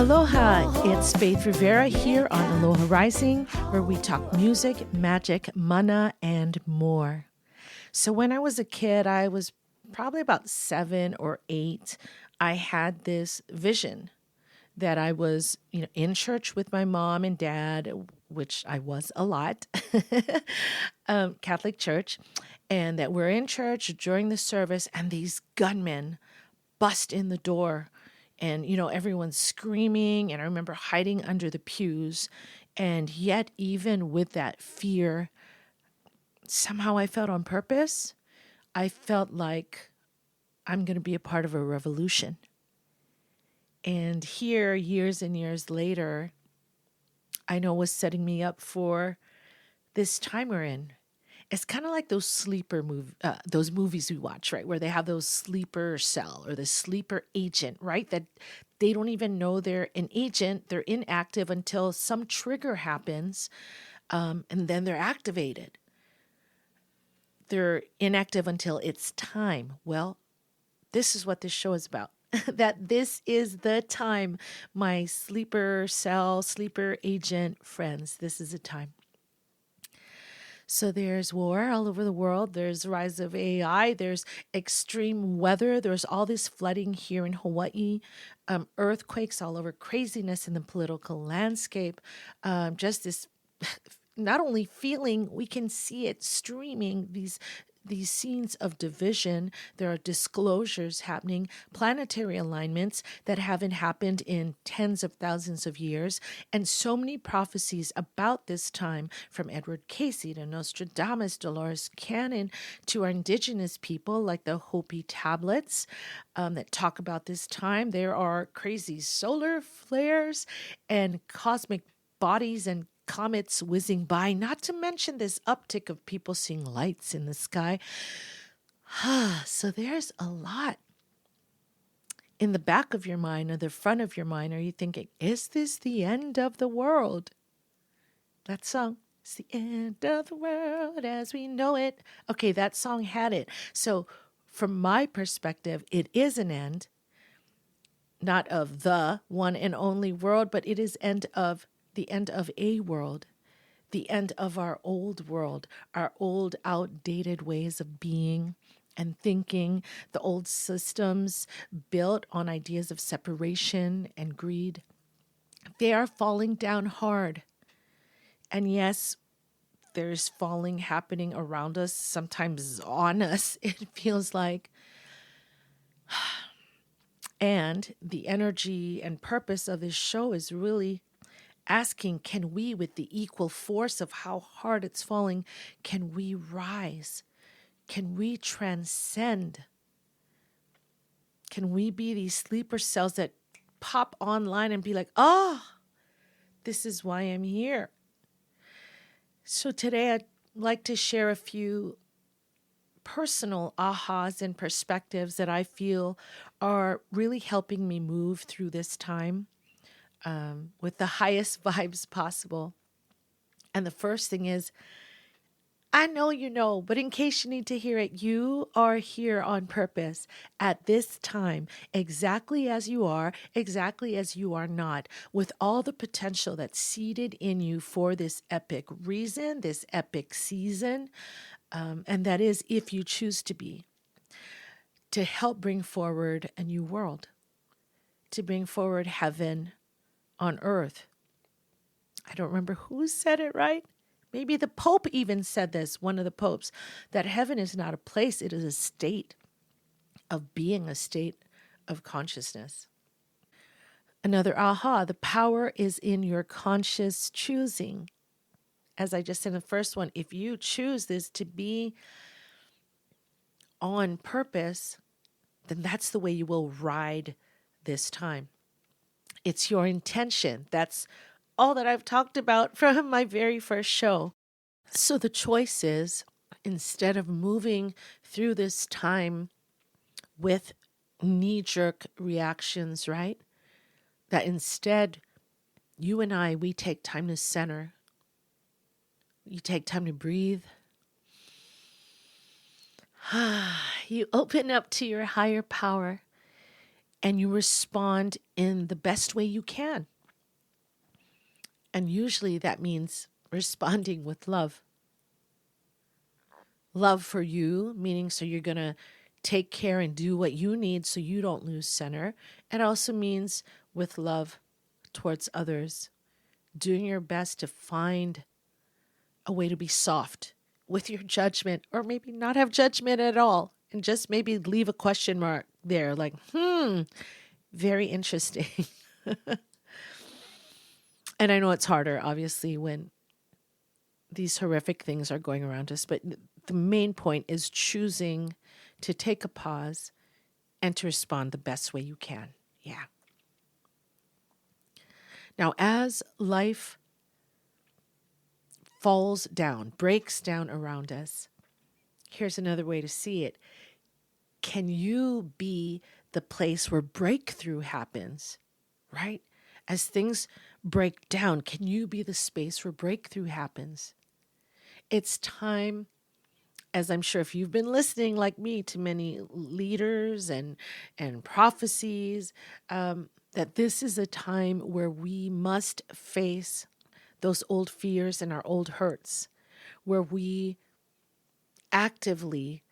Aloha, it's Faith Rivera here on Aloha Rising, where we talk music, magic, mana, and more. So when I was a kid, I was probably about 7 or 8, I had this vision that I was, in church with my mom and dad, which I was a lot, Catholic church, and that we're in church during the service, and these gunmen bust in the door, and everyone's screaming, and I remember hiding under the pews, and yet even with that fear, somehow I felt on purpose. I felt like I'm going to be a part of a revolution. And here, years and years later, I know was setting me up for this time we're in. It's kind of like those movies we watch, right? Where they have those sleeper cell or the sleeper agent, right? That they don't even know they're an agent. They're inactive until some trigger happens, and then they're activated. They're inactive until it's time. Well, this is what this show is about. That this is the time, my sleeper cell, sleeper agent friends. This is a time. So there's war all over the world. There's rise of AI. There's extreme weather. There's all this flooding here in Hawaii, earthquakes all over, craziness in the political landscape. Just this, not only feeling, we can see it streaming, these scenes of division. There are disclosures happening, planetary alignments that haven't happened in tens of thousands of years, and so many prophecies about this time, from Edward Casey to Nostradamus, Dolores Cannon, to our indigenous people like the Hopi tablets that talk about this time. There are crazy solar flares and cosmic bodies and comets whizzing by, not to mention this uptick of people seeing lights in the sky. So there's a lot. In the back of your mind or the front of your mind, are you thinking, is this the end of the world? That song, it's the end of the world as we know it. Okay, that song had it. So from my perspective, it is an end, not of the one and only world, but it is the end of a world, the end of our old world, our old outdated ways of being and thinking, the old systems built on ideas of separation and greed. They are falling down hard. And yes, there's falling happening around us, sometimes on us, it feels like. And the energy and purpose of this show is really asking, can we, with the equal force of how hard it's falling, can we rise? Can we transcend? Can we be these sleeper cells that pop online and be like, this is why I'm here? So today I'd like to share a few personal ahas and perspectives that I feel are really helping me move through this time with the highest vibes possible. And the first thing is, I know you know, but in case you need to hear it, you are here on purpose at this time, exactly as you are not, with all the potential that's seeded in you for this epic reason, this epic season, and that is if you choose to be, to help bring forward a new world, to bring forward heaven on earth. I don't remember who said it, right? Maybe the Pope even said this, one of the popes, that heaven is not a place, it is a state of being, a state of consciousness. Another aha, the power is in your conscious choosing. As I just said in the first one, if you choose this to be on purpose, then that's the way you will ride this time. It's your intention. That's all that I've talked about from my very first show. So the choice is, instead of moving through this time with knee-jerk reactions, right? That instead, you and I, we take time to center. You take time to breathe. You open up to your higher power and you respond in the best way you can. And usually that means responding with love. Love for you, meaning so you're going to take care and do what you need so you don't lose center. It also means with love towards others, doing your best to find a way to be soft with your judgment, or maybe not have judgment at all and just maybe leave a question mark there like, very interesting. And I know it's harder, obviously, when these horrific things are going around us, but the main point is choosing to take a pause and to respond the best way you can. Yeah. Now, as life falls down, breaks down around us, here's another way to see it. Can you be the place where breakthrough happens, right? As things break down, can you be the space where breakthrough happens? It's time, as I'm sure if you've been listening like me to many leaders and prophecies, that this is a time where we must face those old fears and our old hurts, where we actively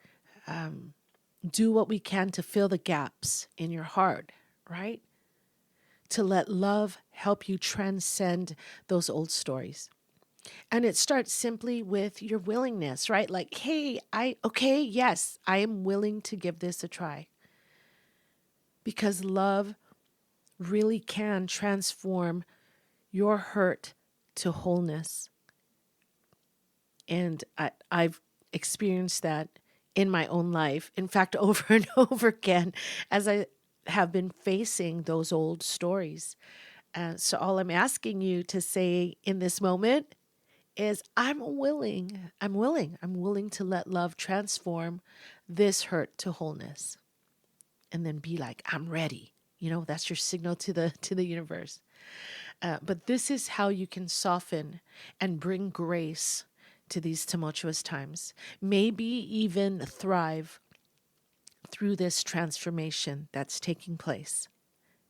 do what we can to fill the gaps in your heart, right? To let love help you transcend those old stories. And it starts simply with your willingness, right? Like, hey, yes, I am willing to give this a try. Because love really can transform your hurt to wholeness. And I've experienced that in my own life. In fact, over and over again, as I have been facing those old stories. So all I'm asking you to say in this moment is I'm willing to let love transform this hurt to wholeness. And then be like, I'm ready. That's your signal to the universe. But this is how you can soften and bring grace to these tumultuous times. Maybe even thrive through this transformation that's taking place.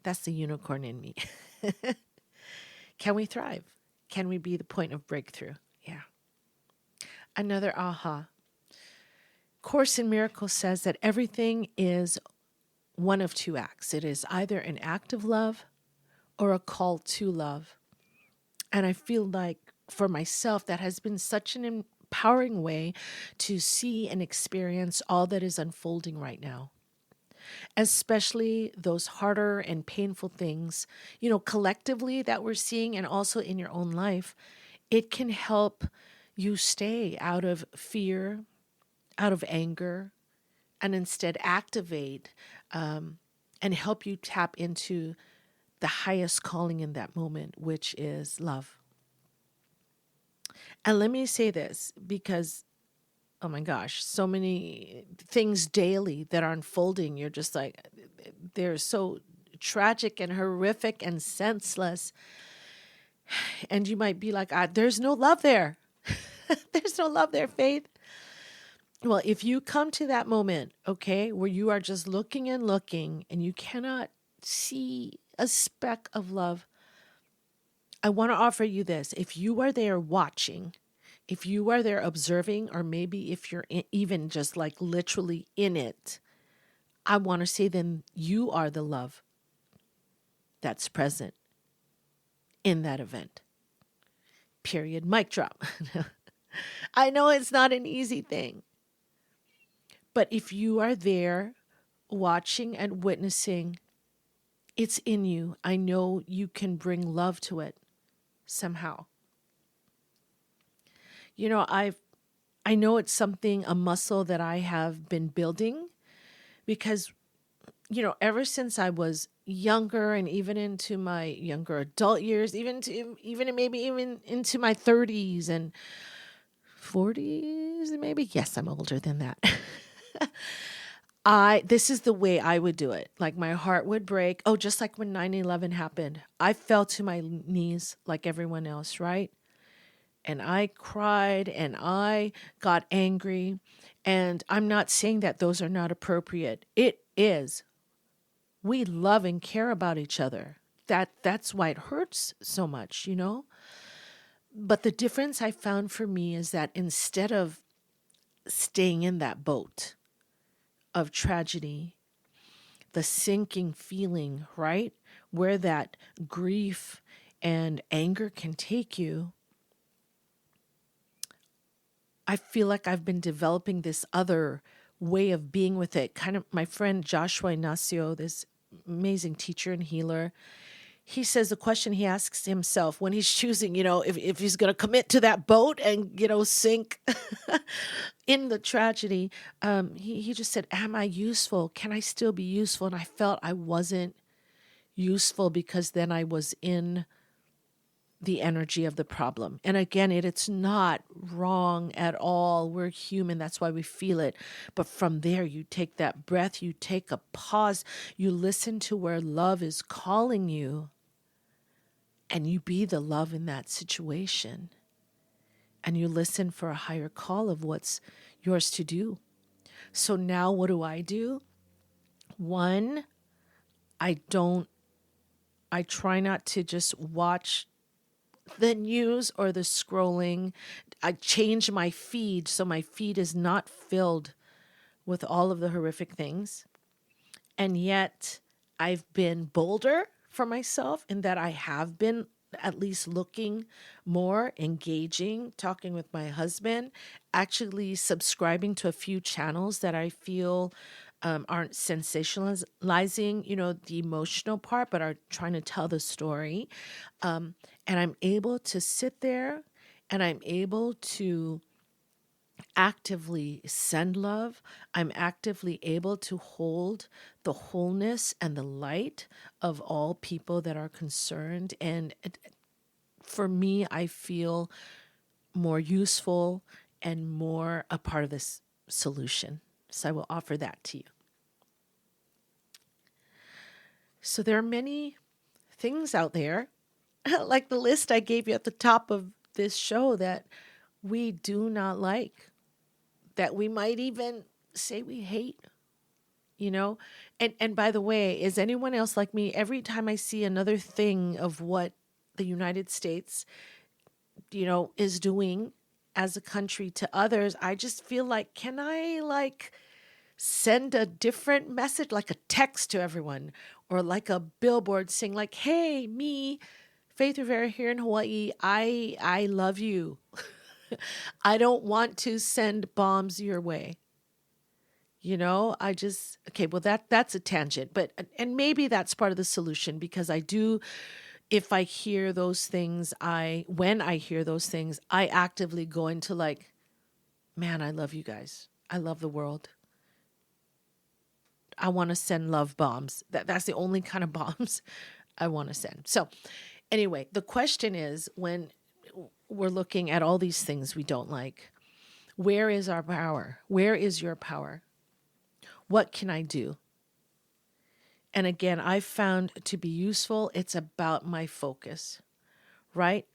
That's the unicorn in me. Can we thrive? Can we be the point of breakthrough? Yeah. Another aha. Course in Miracles says that everything is one of two acts. It is either an act of love or a call to love. And I feel like for myself, that has been such an empowering way to see and experience all that is unfolding right now. Especially those harder and painful things, collectively that we're seeing and also in your own life. It can help you stay out of fear, out of anger, and instead activate and help you tap into the highest calling in that moment, which is love. And let me say this because, oh my gosh, so many things daily that are unfolding. You're just like, they're so tragic and horrific and senseless. And you might be like, there's no love there. There's no love there, Faith. Well, if you come to that moment, okay, where you are just looking and you cannot see a speck of love, I want to offer you this. If you are there watching, if you are there observing, or maybe if you're even just like literally in it, I want to say then you are the love that's present in that event. Period. Mic drop. I know it's not an easy thing. But if you are there watching and witnessing, it's in you. I know you can bring love to it somehow. I know it's something, a muscle that I have been building because, ever since I was younger and even into my younger adult years, even into my 30s and 40s, maybe. Yes, I'm older than that. This is the way I would do it. Like my heart would break. Oh, just like when 9/11 happened, I fell to my knees like everyone else, right? And I cried and I got angry. And I'm not saying that those are not appropriate. It is. We love and care about each other. That's why it hurts so much, you know? But the difference I found for me is that instead of staying in that boat of tragedy, the sinking feeling, right? Where that grief and anger can take you, I feel like I've been developing this other way of being with it. Kind of my friend Joshua Ignacio, this amazing teacher and healer, he says the question he asks himself when he's choosing, if he's going to commit to that boat and, sink in the tragedy, he just said, am I useful? Can I still be useful? And I felt I wasn't useful because then I was in the energy of the problem. And again, it's not wrong at all. We're human. That's why we feel it. But from there, you take that breath, you take a pause, you listen to where love is calling you, and you be the love in that situation. And you listen for a higher call of what's yours to do. So now what do? One, I try not to just watch the news or the scrolling. I change my feed so my feed is not filled with all of the horrific things. And yet I've been bolder for myself in that I have been at least looking more, engaging, talking with my husband, actually subscribing to a few channels that I feel aren't sensationalizing, the emotional part, but are trying to tell the story. And I'm able to sit there and I'm able to actively send love. I'm actively able to hold the wholeness and the light of all people that are concerned. And for me, I feel more useful and more a part of this solution. So I will offer that to you. So there are many things out there, like the list I gave you at the top of this show, that we do not like, that we might even say we hate, And by the way, is anyone else like me? Every time I see another thing of what the United States, is doing as a country to others, I just feel like, can I send a different message, like a text to everyone, or like a billboard saying like, hey, me, Faith Rivera here in Hawaii, I love you. I don't want to send bombs your way. Okay, well that's a tangent, but and maybe that's part of the solution, because I do, if I hear those things, when I hear those things, I actively go into like, man, I love you guys. I love the world. I want to send love bombs. That's the only kind of bombs I want to send. So anyway, the question is, when we're looking at all these things we don't like, where is our power? Where is your power? What can I do? And again, I've found to be useful, it's about my focus, right?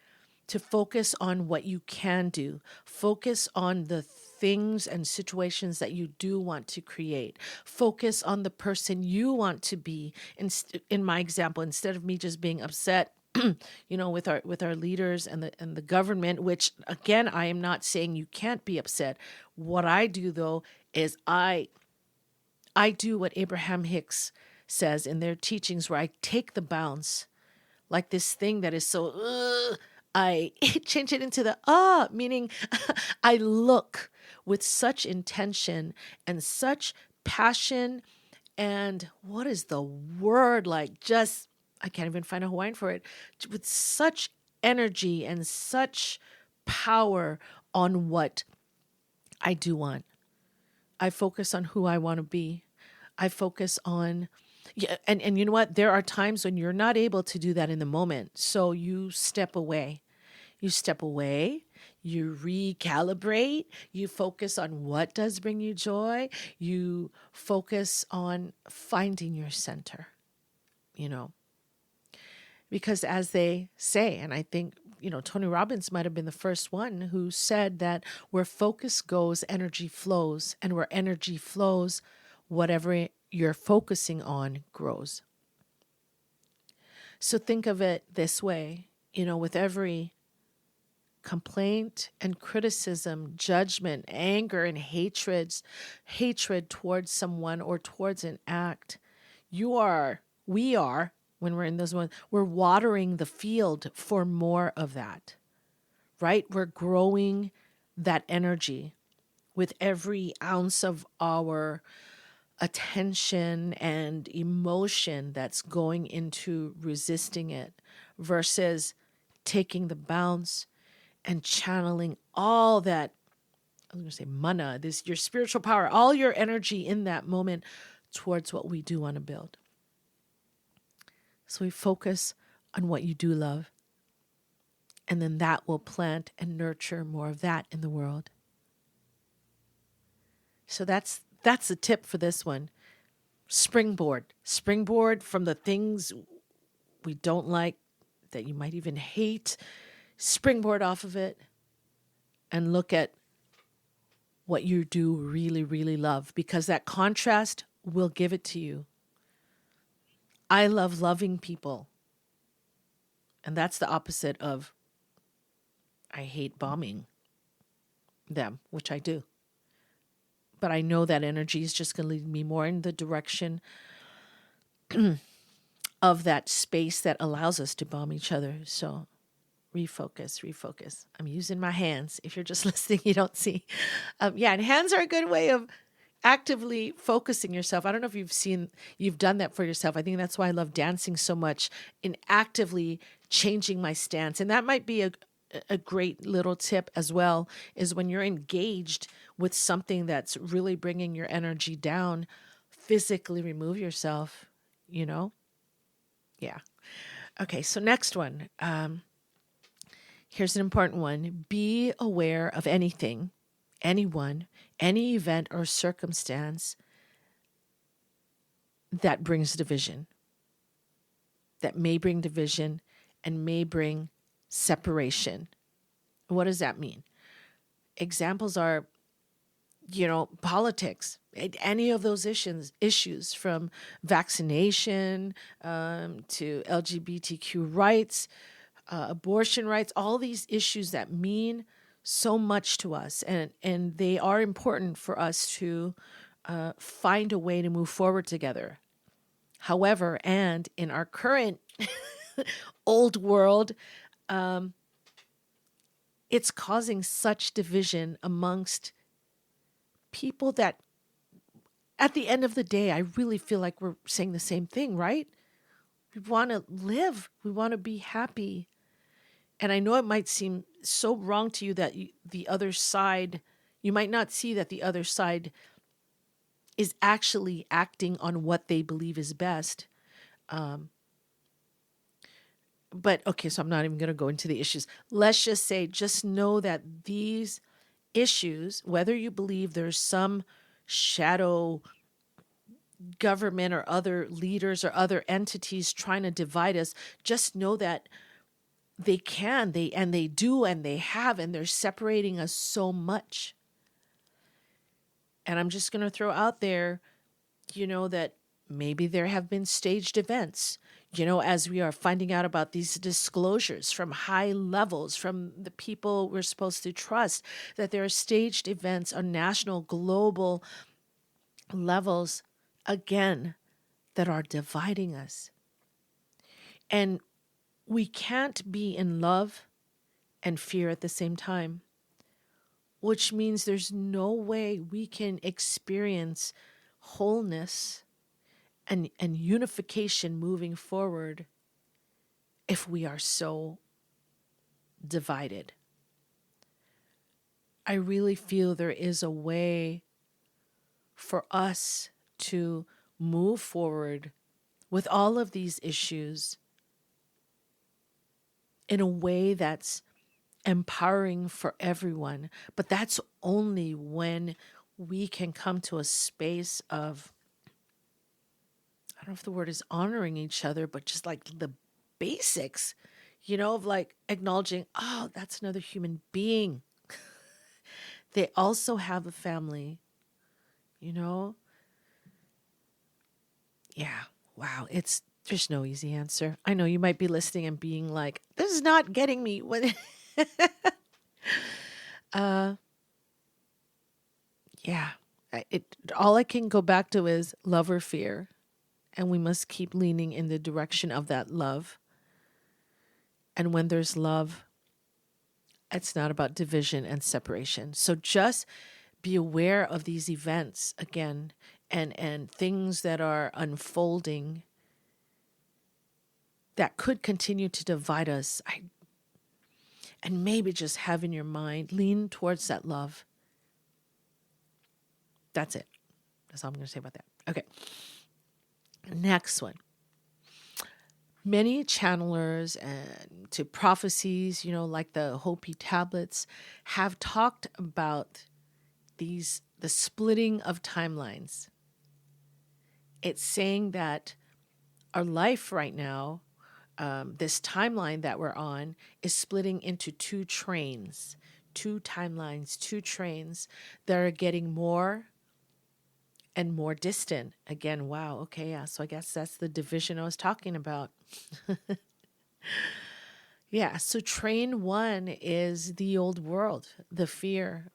To focus on what you can do. Focus on the things and situations that you do want to create. Focus on the person you want to be. In my example, instead of me just being upset, with our leaders and the government, which again, I am not saying you can't be upset. What I do though is I do what Abraham Hicks says in their teachings, where I take the bounce, like this thing that is so, I change it into the meaning I look with such intention and such passion. And what is the word? Like, just, I can't even find a Hawaiian for it, with such energy and such power on what I do want. I focus on who I want to be. I focus on, yeah, and you know what? There are times when you're not able to do that in the moment. So you step away. You step away, you recalibrate, you focus on what does bring you joy, you focus on finding your center, Because as they say, and I think, Tony Robbins might have been the first one who said that where focus goes, energy flows. And where energy flows, whatever you're focusing on grows. So think of it this way, with every complaint and criticism, judgment, anger, and hatred towards someone or towards an act, we are, when we're in those ones, we're watering the field for more of that, right? We're growing that energy with every ounce of our attention and emotion that's going into resisting it versus taking the bounce and channeling all that, I was going to say mana, this your spiritual power, all your energy in that moment towards what we do want to build. So we focus on what you do love, and then that will plant and nurture more of that in the world. So that's the tip for this one. Springboard from the things we don't like, that you might even hate. Springboard off of it and look at what you do really, really love, because that contrast will give it to you. I love loving people. And that's the opposite of I hate bombing them, which I do. But I know that energy is just going to lead me more in the direction of that space that allows us to bomb each other. So refocus. I'm using my hands. If you're just listening, you don't see. And hands are a good way of actively focusing yourself. I don't know if you've done that for yourself. I think that's why I love dancing so much, in actively changing my stance. And that might be a great little tip as well, is when you're engaged with something that's really bringing your energy down, physically remove yourself, Yeah. Okay, so next one. Here's an important one. Be aware of anything, anyone, any event or circumstance that brings division, that may bring division and may bring separation. What does that mean? Examples are, politics, any of those issues from vaccination to LGBTQ rights, abortion rights, all these issues that mean so much to us. And they are important for us to find a way to move forward together. However, and in our current old world, it's causing such division amongst people that at the end of the day, I really feel like we're saying the same thing, right? We want to live. We want to be happy. And I know it might seem so wrong to you that the other side, you might not see that the other side is actually acting on what they believe is best. But okay, so I'm not even going to go into the issues. Let's just say, just know that these issues, whether you believe there's some shadow government or other leaders or other entities trying to divide us, just know that they do, and they have, and they're separating us so much. And I'm just going to throw out there, that maybe there have been staged events, as we are finding out about these disclosures from high levels, from the people we're supposed to trust, that there are staged events on national, global levels, again, that are dividing us. And we can't be in love and fear at the same time, which means there's no way we can experience wholeness and unification moving forward if we are so divided. I really feel there is a way for us to move forward with all of these issues in a way that's empowering for everyone. But that's only when we can come to a space of, I don't know if the word is honoring each other, but just like the basics, of like acknowledging, oh, that's another human being. They also have a family, Yeah. Wow. There's no easy answer. I know you might be listening and being like, this is not getting me. uh, yeah. All I can go back to is love or fear. And we must keep leaning in the direction of that love. And when there's love, it's not about division and separation. So just be aware of these events again and things that are unfolding that could continue to divide us. And maybe just have in your mind, lean towards that love. That's it. That's all I'm going to say about that. Okay. Next one. Many channelers and to prophecies, like the Hopi tablets, have talked about the splitting of timelines. It's saying that our life right now, this timeline that we're on, is splitting into two trains, two timelines, two trains that are getting more and more distant. Again, wow, okay, yeah. So I guess that's the division I was talking about. Yeah, so train one is the old world, the fear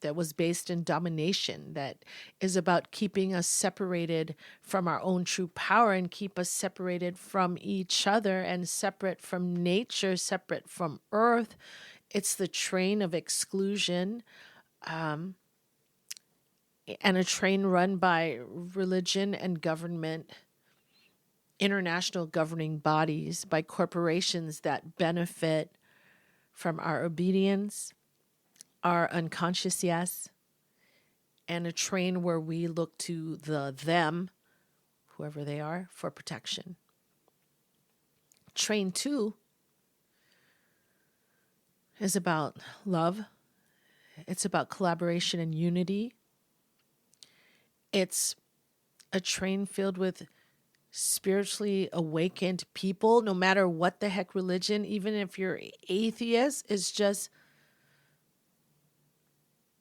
that was based in domination, that is about keeping us separated from our own true power and keep us separated from each other and separate from nature, separate from earth. It's the train of exclusion and a train run by religion and government, international governing bodies, by corporations that benefit from our obedience, our unconscious yes, and a train where we look to them, whoever they are, for protection. Train two is about love. It's about collaboration and unity. It's a train filled with spiritually awakened people, no matter what the heck religion, even if you're atheist, is just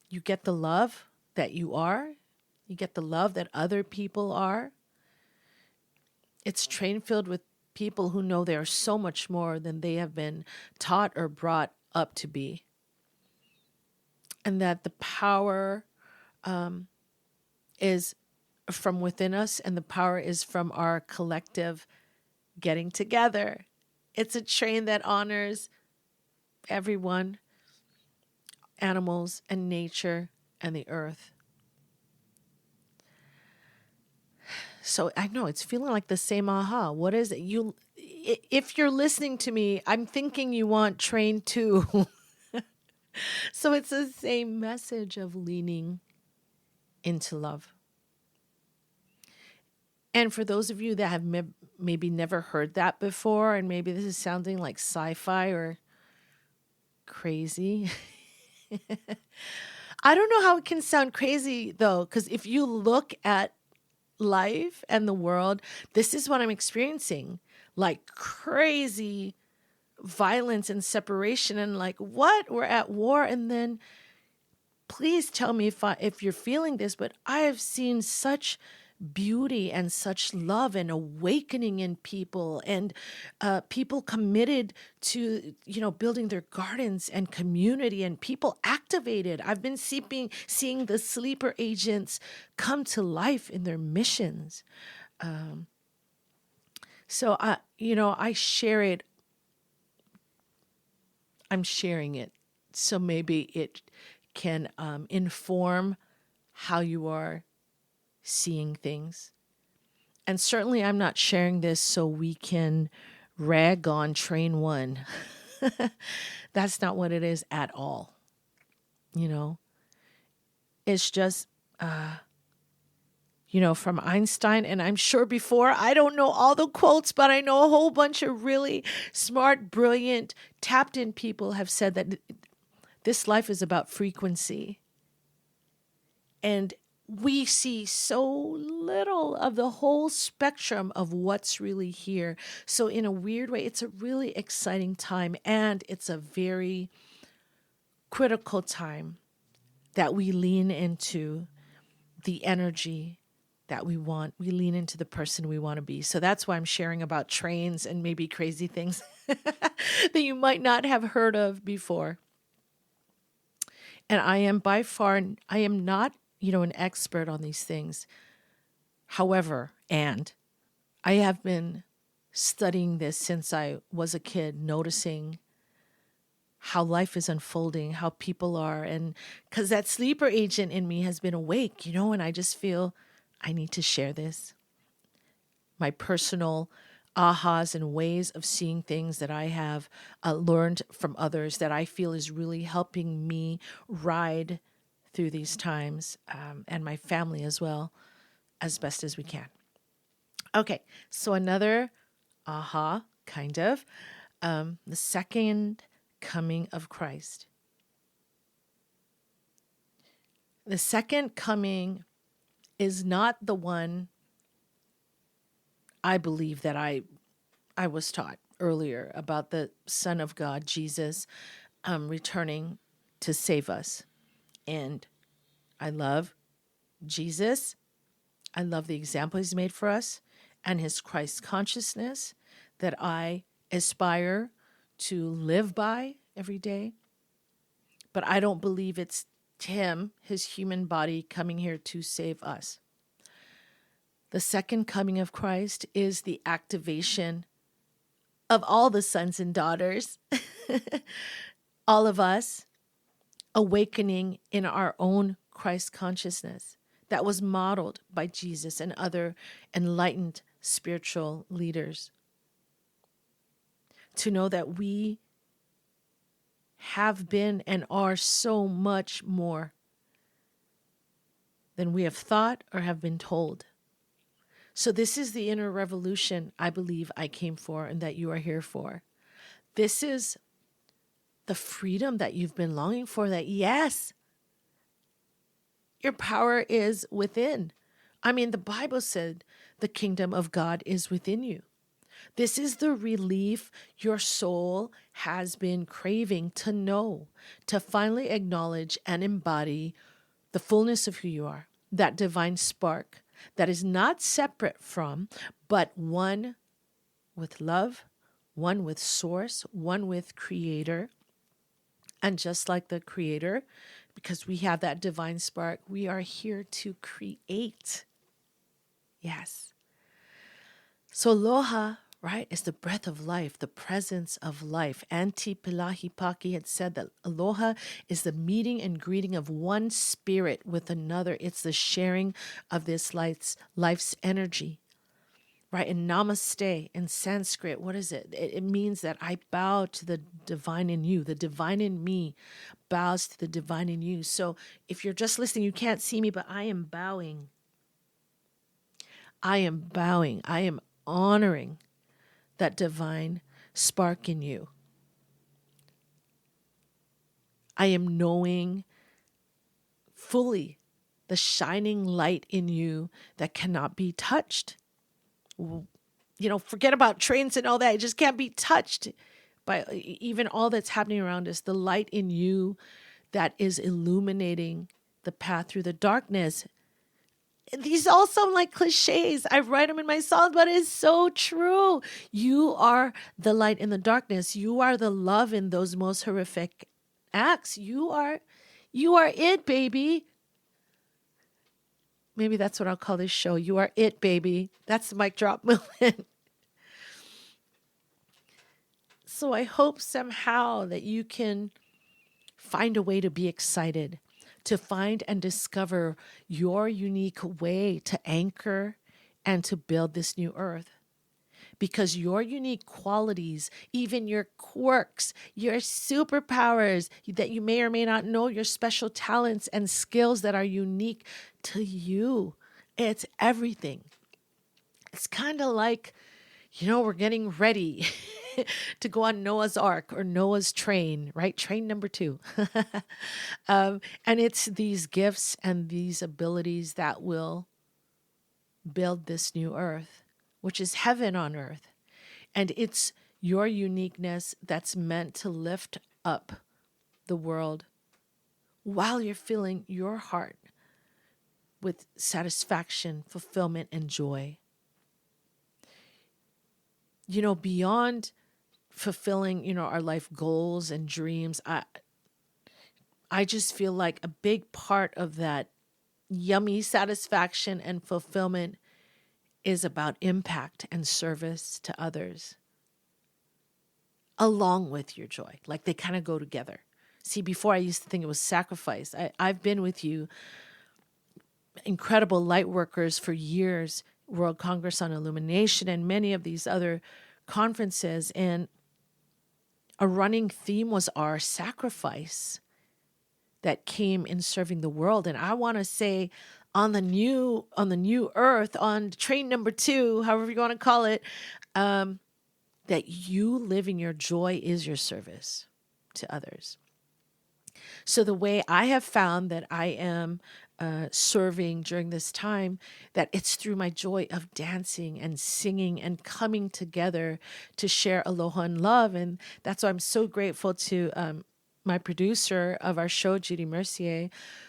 you get the love that you are, you get the love that other people are. It's train filled with people who know they are so much more than they have been taught or brought up to be. And that the power is from within us and the power is from our collective getting together. It's a train that honors everyone, animals and nature and the earth. So I know it's feeling like the same aha. What is it? If you're listening to me, I'm thinking you want train two. So it's the same message of leaning into love. And for those of you that have maybe never heard that before, and maybe this is sounding like sci-fi or crazy, I don't know how it can sound crazy though, because if you look at life and the world, this is what I'm experiencing, like crazy violence and separation, and like, what, we're at war. And then please tell me if you're feeling this, but I have seen such beauty and such love and awakening in people, and people committed to building their gardens and community, and people activated. I've been seeing the sleeper agents come to life in their missions. So I share it. I'm sharing it, so maybe it can inform how you are seeing things. And certainly I'm not sharing this so we can rag on train one. That's not what it is at all. It's just, from Einstein, and I'm sure before, I don't know all the quotes, but I know a whole bunch of really smart, brilliant, tapped in people have said that this life is about frequency. And we see so little of the whole spectrum of what's really here. So in a weird way, it's a really exciting time, and it's a very critical time that we lean into the energy that we lean into the person we want to be. So that's why I'm sharing about trains and maybe crazy things that you might not have heard of before. And I am not, an expert on these things. However, and I have been studying this since I was a kid, noticing how life is unfolding, how people are. And because that sleeper agent in me has been awake, and I just feel I need to share this. My personal ahas and ways of seeing things that I have learned from others that I feel is really helping me ride through these times, and my family as well, as best as we can. Okay, so another aha, kind of, the second coming of Christ. The second coming is not the one I believe that I was taught earlier about the Son of God, Jesus, returning to save us. And I love Jesus. I love the example he's made for us and his Christ consciousness that I aspire to live by every day. But I don't believe it's him, his human body, coming here to save us. The second coming of Christ is the activation of all the sons and daughters, all of us awakening in our own Christ consciousness that was modeled by Jesus and other enlightened spiritual leaders. To know that we have been and are so much more than we have thought or have been told. So this is the inner revolution I believe I came for and that you are here for. This is the freedom that you've been longing for, that yes, your power is within. I mean, the Bible said the kingdom of God is within you. This is the relief your soul has been craving to know, to finally acknowledge and embody the fullness of who you are, that divine spark that is not separate from, but one with love, one with source, one with creator. And just like the creator, because we have that divine spark, we are here to create. Yes. So aloha, right, is the breath of life, the presence of life. Auntie Pilahi Paki had said that aloha is the meeting and greeting of one spirit with another. It's the sharing of this life's energy, right? And namaste in Sanskrit, what is it? It means that I bow to the divine in you. The divine in me bows to the divine in you. So if you're just listening, you can't see me, but I am bowing. I am bowing. I am honoring that divine spark in you. I am knowing fully the shining light in you that cannot be touched. Forget about trains and all that. It just can't be touched by even all that's happening around us. The light in you that is illuminating the path through the darkness. These all sound like cliches. I write them in my songs, but it's so true. You are the light in the darkness. You are the love in those most horrific acts. You are it, baby. Maybe that's what I'll call this show. You are it, baby. That's the mic drop moment. So I hope somehow that you can find a way to be excited, to find and discover your unique way to anchor and to build this new earth. Because your unique qualities, even your quirks, your superpowers that you may or may not know, your special talents and skills that are unique to you, it's everything. It's kind of like, we're getting ready to go on Noah's Ark or Noah's train, right? Train number 2. And it's these gifts and these abilities that will build this new earth, which is heaven on earth. And it's your uniqueness that's meant to lift up the world while you're filling your heart with satisfaction, fulfillment, and joy. Beyond fulfilling, our life goals and dreams, I just feel like a big part of that yummy satisfaction and fulfillment is about impact and service to others, along with your joy. Like they kind of go together. See, before I used to think it was sacrifice. I've been with you, incredible light workers, for years, World Congress on Illumination and many of these other conferences. And a running theme was our sacrifice that came in serving the world. And I want to say on the new earth, on train number 2, however you want to call it, that you living your joy is your service to others. So the way I have found that I am serving during this time, that it's through my joy of dancing and singing and coming together to share aloha and love. And that's why I'm so grateful to my producer of our show, Judy Mercier,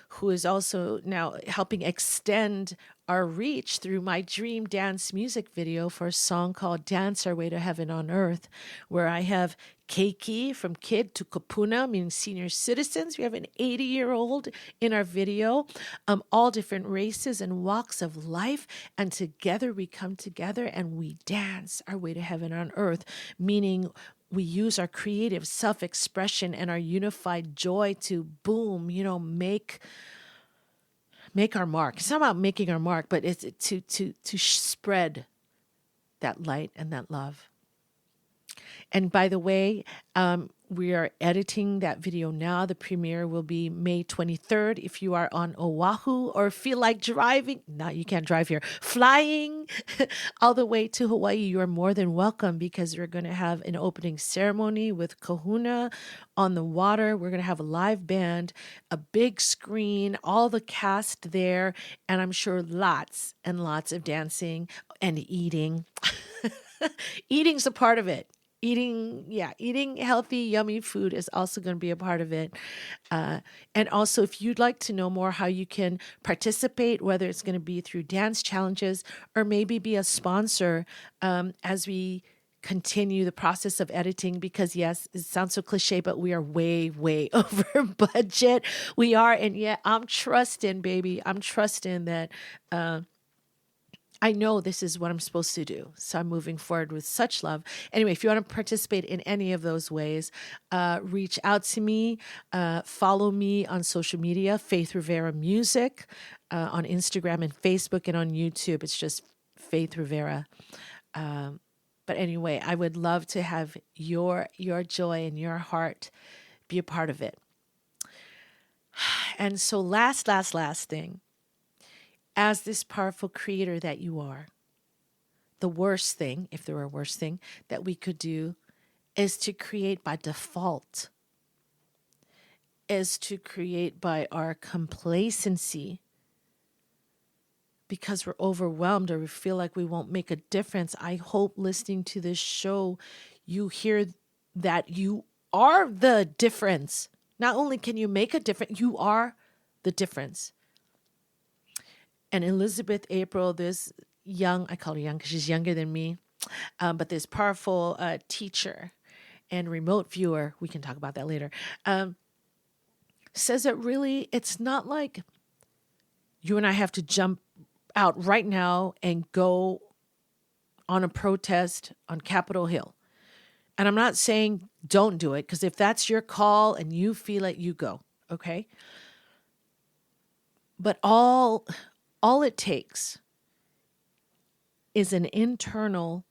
who is also now helping extend our reach through my dream dance music video for a song called Dance Our Way to Heaven on Earth, where I have Keiki from kid to kapuna, meaning senior citizens. We have an 80-year-old in our video, all different races and walks of life. And together we come together and we dance our way to heaven on earth, meaning we use our creative self-expression and our unified joy to boom, make our mark. It's not about making our mark, but it's to spread that light and that love. And by the way, we are editing that video now. The premiere will be May 23rd. If you are on Oahu or feel like driving, no, you can't drive here, flying all the way to Hawaii, you are more than welcome, because we're going to have an opening ceremony with kahuna on the water. We're going to have a live band, a big screen, all the cast there, and I'm sure lots and lots of dancing and eating. Eating's a part of it. Eating healthy, yummy food is also going to be a part of it. And also, if you'd like to know more how you can participate, whether it's going to be through dance challenges or maybe be a sponsor as we continue the process of editing, because yes, it sounds so cliche, but we are way, way over budget. We are. And yet I'm trusting, baby. I'm trusting that I know this is what I'm supposed to do. So I'm moving forward with such love. Anyway, if you want to participate in any of those ways, reach out to me. Follow me on social media, Faith Rivera Music, on Instagram and Facebook, and on YouTube. It's just Faith Rivera. But anyway, I would love to have your joy and your heart be a part of it. And so last thing. As this powerful creator that you are, the worst thing, if there were a worse thing, that we could do is to create by default, is to create by our complacency, because we're overwhelmed or we feel like we won't make a difference. I hope listening to this show, you hear that you are the difference. Not only can you make a difference, you are the difference. And Elizabeth April, this young, I call her young because she's younger than me, but this powerful teacher and remote viewer, we can talk about that later, says that really it's not like you and I have to jump out right now and go on a protest on Capitol Hill. And I'm not saying don't do it, because if that's your call and you feel it, you go, okay? But all it takes is an internal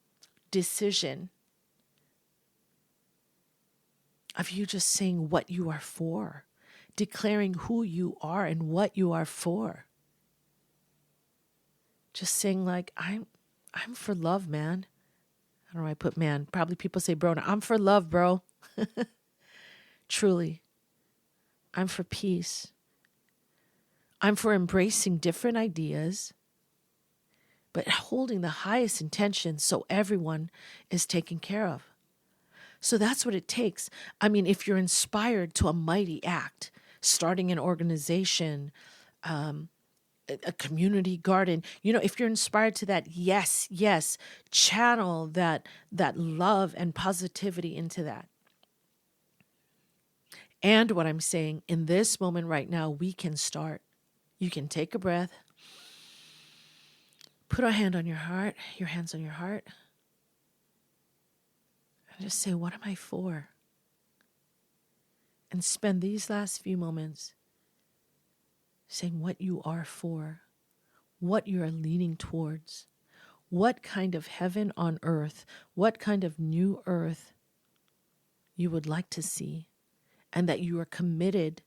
decision of you just saying what you are for, declaring who you are and what you are for. Just saying like, I'm for love, man. I don't know why I put man. Probably people say bro. No, I'm for love, bro. Truly. I'm for peace. I'm for embracing different ideas, but holding the highest intention so everyone is taken care of. So that's what it takes. I mean, if you're inspired to a mighty act, starting an organization, a community garden. You know, if you're inspired to that, yes, yes, channel that love and positivity into that. And what I'm saying in this moment right now, we can start. You can take a breath, put a hand on your heart, your hands on your heart, and just say, what am I for? And spend these last few moments saying what you are for, what you are leaning towards, what kind of heaven on earth, what kind of new earth you would like to see, and that you are committed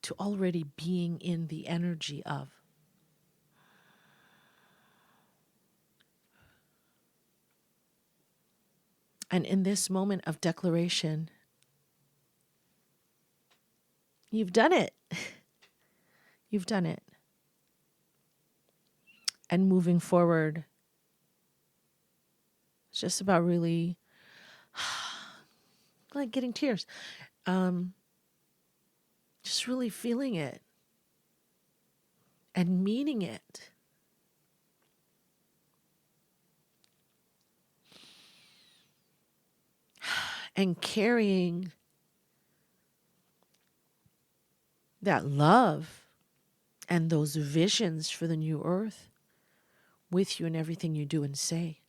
to already being in the energy of. And in this moment of declaration, you've done it. You've done it. And moving forward, it's just about really like getting tears. Just really feeling it and meaning it. And carrying that love and those visions for the new earth with you in everything you do and say,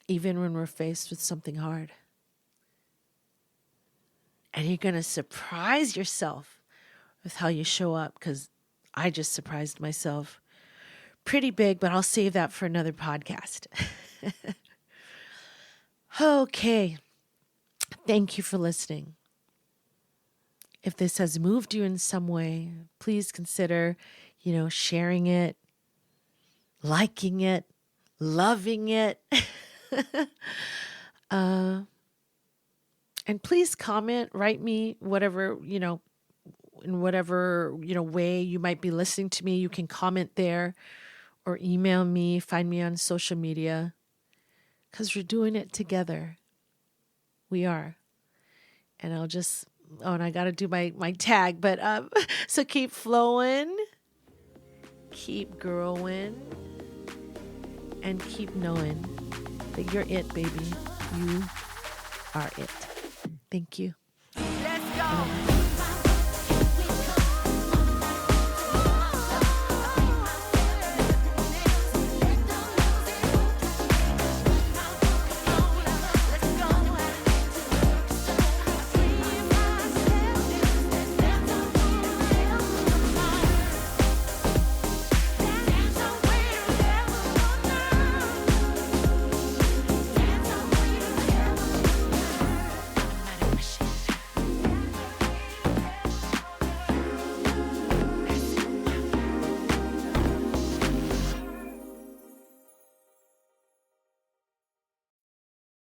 even when we're faced with something hard. And you're going to surprise yourself with how you show up, because I just surprised myself pretty big, but I'll save that for another podcast. Okay. Thank you for listening. If this has moved you in some way, please consider, sharing it, liking it, loving it. And please comment, write me, whatever, in whatever, way you might be listening to me. You can comment there or email me, find me on social media, because we're doing it together. We are. And and I got to do my tag, but so keep flowing, keep growing, and keep knowing that you're it, baby. You are it. Thank you. Let's go.